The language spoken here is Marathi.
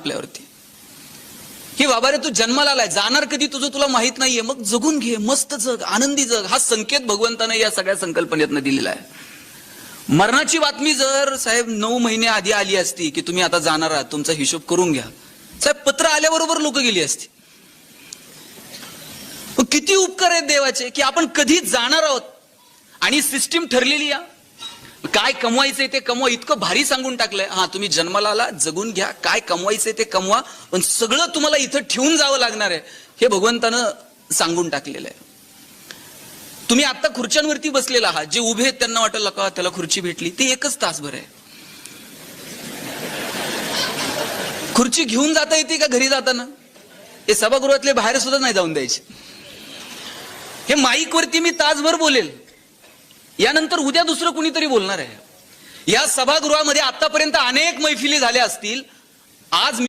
आपल्यावरती की बाबा रे तू जन्माला आलाय, जाणार कधी तुझं तुला माहित नाहीये, मग जगून घे, मस्त जग, आनंदी जग. हा संकेत भगवंताने या सगळ्या संकल्पनेतनं दिलेला आहे. मरणाची बातमी जर साहेब 9 महिने आधी आली असती की तुम्ही आता जाणार आहात, तुमचा हिशोब करून घ्या, साहेब पत्र आल्याबरोबर लोक गेली असती. किती उपकार आहेत देवाचे की आपण कधी जाणार आहोत आणि सिस्टीम ठरलेली या काय कमवायचंय ते कमवा, इतकं भारी सांगून टाकलंय. हा तुम्ही जन्माला आला, जगून घ्या, काय कमवायचंय ते कमवा, पण सगळं तुम्हाला इथं ठेवून जावं लागणार आहे हे भगवंतानं सांगून टाकलेलं आहे. तुम्ही आता खुर्च्यांवरती बसलेला आहात, जे उभे आहेत त्यांना वाटेल का त्याला खुर्ची भेटली, ते एकच तासभर आहे. खुर्ची घेऊन जाता येते का घरी जाताना? हे सभागृहातले बाहेर सुद्धा नाही जाऊन द्यायचे. हे माईक वरती मी तासभर बोलेल, यानंतर उद्या दुसरं कुणीतरी बोलणार आहे. या सभागृहामध्ये आतापर्यंत अनेक मैफिली झाल्या असतील, आज